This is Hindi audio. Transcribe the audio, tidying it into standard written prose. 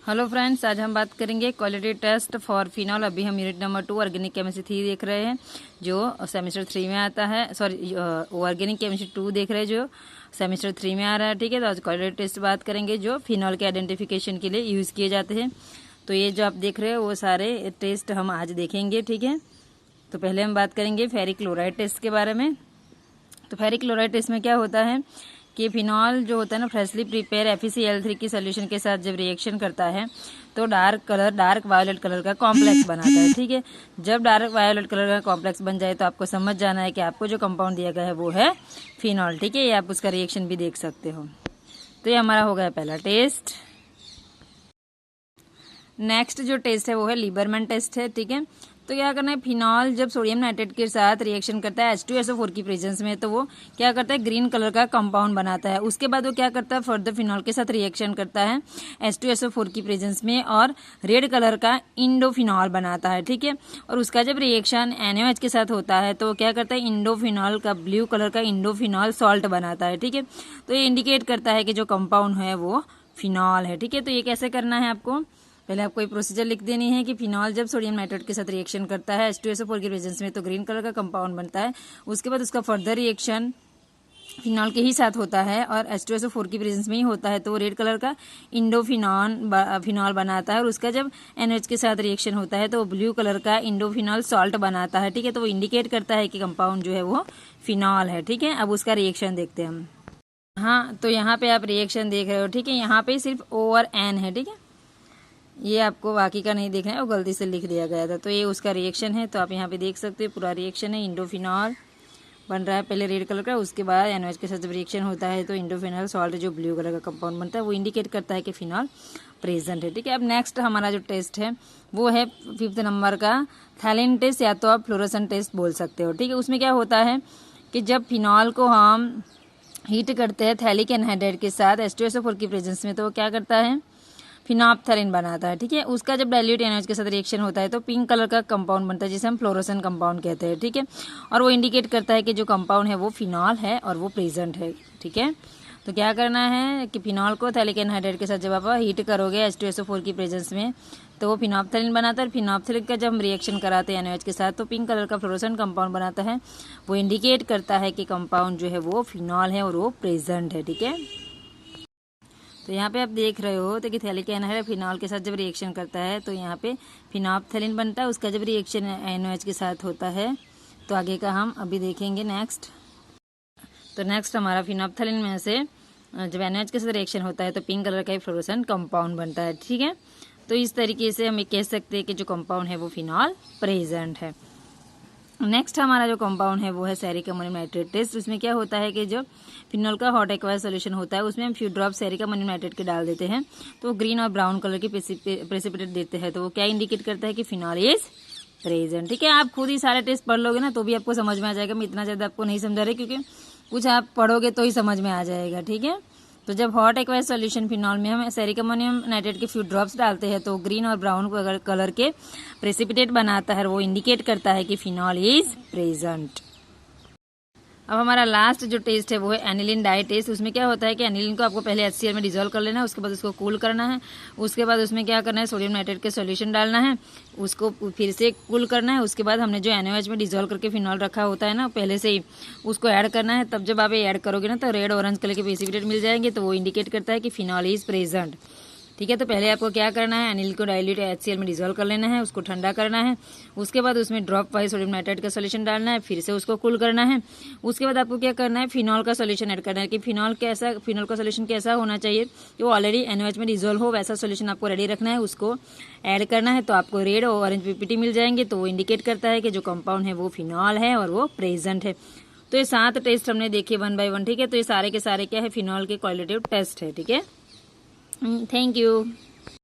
हेलो फ्रेंड्स, आज हम बात करेंगे क्वालिटी टेस्ट फॉर फिनॉल। अभी हम यूनिट नंबर 2 ऑर्गेनिक केमिस्ट्री 3 देख रहे हैं जो सेमेस्टर 3 में आता है। सॉरी, ऑर्गेनिक केमिस्ट्री 2 देख रहे हैं जो सेमेस्टर 3 में आ रहा है। ठीक है, तो आज क्वालिटी टेस्ट बात करेंगे जो फिनॉल के आइडेंटिफिकेशन के लिए यूज़ किए जाते हैं। तो ये जो आप देख रहे हो वो सारे टेस्ट हम आज देखेंगे। ठीक है, तो पहले हम बात करेंगे फेरिक क्लोराइड टेस्ट के बारे में। तो फेरिक क्लोराइड टेस्ट में क्या होता है कि फिनॉल जो होता है ना, फ्रेशली प्रिपेयर FeCl3 की सोल्यूशन के साथ जब रिएक्शन करता है तो डार्क वायोलेट कलर का कॉम्प्लेक्स बनाता है। ठीक है, जब डार्क वायोलेट कलर का कॉम्प्लेक्स बन जाए तो आपको समझ जाना है कि आपको जो कंपाउंड दिया गया है वो है फिनॉल। ठीक है, ये आप उसका रिएक्शन भी देख सकते हो। तो ये हमारा हो गया पहला टेस्ट। नेक्स्ट जो टेस्ट है वो है लीबरमैन टेस्ट है। ठीक है, तो क्या करना है, फिनॉल जब सोडियम नाइट्रेट के साथ रिएक्शन करता है H2SO4 की प्रेजेंस में तो वो क्या करता है, ग्रीन कलर का कंपाउंड बनाता है। उसके बाद वो क्या करता है, फर्दर फिनॉल के साथ रिएक्शन करता है H2SO4 की प्रेजेंस में और रेड कलर का इंडोफिनॉल बनाता है। ठीक है, और उसका जब रिएक्शन NaOH के साथ होता है तो क्या करता है, इंडोफिनॉल का ब्लू कलर का इंडोफिनॉल सॉल्ट बनाता है। ठीक है, तो ये इंडिकेट करता है कि जो कंपाउंड है वो फिनॉल है। ठीक है, तो ये कैसे करना है, आपको पहले आपको एक प्रोसीजर लिख देनी है कि फिनॉल जब सोडियम नाइट्रेट के साथ रिएक्शन करता है H2SO4 की प्रेजेंस में तो ग्रीन कलर का कंपाउंड बनता है। उसके बाद उसका फर्दर रिएक्शन फिनॉल के ही साथ होता है और H2SO4 की प्रेजेंस में ही होता है तो वो रेड कलर का फिनॉल बनाता है। और उसका जब NaOH के साथ रिएक्शन होता है तो वो ब्लू कलर का इंडोफिनॉल सॉल्ट बनाता है। ठीक है, तो वो इंडिकेट करता है कि कंपाउंड जो है वो फिनॉल है। ठीक है, अब उसका रिएक्शन देखते हैं हम। हाँ, तो यहाँ पे आप रिएक्शन देख रहे हो। ठीक है, यहाँ पे सिर्फ O और N है। ठीक है, ये आपको बाकी का नहीं देखना है, वो गलती से लिख दिया गया था। तो ये उसका रिएक्शन है, तो आप यहाँ पे देख सकते हो पूरा रिएक्शन है। इंडोफिनॉल बन रहा है पहले रेड कलर का, उसके बाद NaOH के साथ जब रिएक्शन होता है तो इंडोफिनॉल सॉल्ट जो ब्लू कलर का कंपाउंड बनता है वो इंडिकेट करता है कि फिनॉल प्रेजेंट है। ठीक है, अब नेक्स्ट हमारा जो टेस्ट है वो है 5th नंबर का थैलिन टेस्ट, या तो आप फ्लोरोसेंट टेस्ट बोल सकते हो। ठीक है, उसमें क्या होता है कि जब फिनॉल को हम हीट करते हैं थैलिक एनहाइड्राइड के साथ H2SO4 की प्रेजेंस में तो वो क्या करता है, फिनोप्थेलिन बनाता है। ठीक है, उसका जब डाइल्यूट NaOH के साथ रिएक्शन होता है तो पिंक कलर का कंपाउंड बनता है जिसे हम फ्लोरोसेंट कंपाउंड कहते हैं। ठीक है, और वो इंडिकेट करता है कि जो कंपाउंड है वो फिनॉल है और वो प्रेजेंट है। ठीक है, तो क्या करना है कि फिनॉल को थैलिक एनहाइड्राइड के साथ जब आप हीट करोगे H2SO4 की प्रेजेंस में तो वो फिनोप्थेलिन बनाता है। फिनोप्थेलिन का जब हम रिएक्शन कराते हैं NaOH के साथ तो पिंक कलर का फ्लोरोसेंट कंपाउंड बनाता है। वो इंडिकेट करता है कि कंपाउंड जो है वो फिनॉल है और वो प्रेजेंट है। ठीक है, तो यहाँ पे आप देख रहे हो तो कि थैलिक एनहाइड्राइड फिनॉल के साथ जब रिएक्शन करता है तो यहाँ पे फिनोप्थेलिन बनता है। उसका जब रिएक्शन NaOH के साथ होता है तो आगे का हम अभी देखेंगे नेक्स्ट। तो नेक्स्ट हमारा फिनोप्थेलिन में से जब NaOH के साथ रिएक्शन होता है तो पिंक कलर का फ्लोरोसेंट कंपाउंड बनता है। ठीक है, तो इस तरीके से हम ये कह सकते हैं कि जो कंपाउंड है वो फिनॉल प्रेजेंट है। नेक्स्ट हमारा जो कंपाउंड है वो है सेरिक अमोनियम नाइट्रेट टेस्ट। उसमें क्या होता है कि जो फिनॉल का हॉट एक्वायस सॉल्यूशन होता है उसमें हम few drop ceric ammonium nitrate के डाल देते हैं तो ग्रीन और ब्राउन कलर की प्रेसिपिटेट देते हैं। तो वो क्या इंडिकेट करता है कि फिनॉल इज प्रेजेंट। ठीक है, आप खुद ही सारे टेस्ट पढ़ लोगे ना तो भी आपको समझ में आ जाएगा। मैं इतना ज़्यादा आपको नहीं समझा रही क्योंकि कुछ आप पढ़ोगे तो ही समझ में आ जाएगा। ठीक है, तो जब हॉट एक्वायस सॉल्यूशन फिनॉल में हम सेरिक अमोनियम नाइट्रेट के फ्यू ड्रॉप्स डालते हैं तो ग्रीन और ब्राउन कलर के प्रेसिपिटेट बनाता है, वो इंडिकेट करता है कि फिनॉल इज प्रेजेंट। अब हमारा लास्ट जो टेस्ट है वो है एनिलीन डाई टेस्ट। उसमें क्या होता है कि एनिलीन को आपको पहले HCl में डिजोल्व कर लेना है, उसके बाद उसको कूल करना है। उसके बाद उसमें क्या करना है, सोडियम नाइट्रेट के सॉल्यूशन डालना है, उसको फिर से कूल करना है। उसके बाद हमने जो NaOH में डिजोल्व करके फिनॉल रखा होता है ना पहले से ही, उसको ऐड करना है। तब जब आप ये ऐड करोगे ना तो रेड ऑरेंज कलर के प्रेसिपिटेट मिल जाएंगे तो वो इंडिकेट करता है कि फिनॉल इज प्रेजेंट। ठीक है, तो पहले आपको क्या करना है, एनिल को डाइल्यूट HCl में डिजोल्व कर लेना है, उसको ठंडा करना है। उसके बाद उसमें ड्रॉप वाइज सोडियम नाइट्रेट का सॉल्यूशन डालना है, फिर से उसको कूल करना है। उसके बाद आपको क्या करना है, फिनॉल का सॉल्यूशन ऐड करना है कि फिनॉल का सॉल्यूशन कैसा होना चाहिए कि वो ऑलरेडी NaOH में डिजोल्व हो, वैसा सॉल्यूशन आपको रेडी रखना है, उसको ऐड करना है। तो आपको रेड और ऑरेंज पीपीटी मिल जाएंगे तो वो इंडिकेट करता है कि जो कंपाउंड है वो फिनॉल है और वो प्रेजेंट है। तो ये 7 टेस्ट हमने देखे 1 by 1। ठीक है, तो ये सारे के सारे क्या है, फिनॉल के क्वालिटेटिव टेस्ट है। ठीक है, थैंक यू।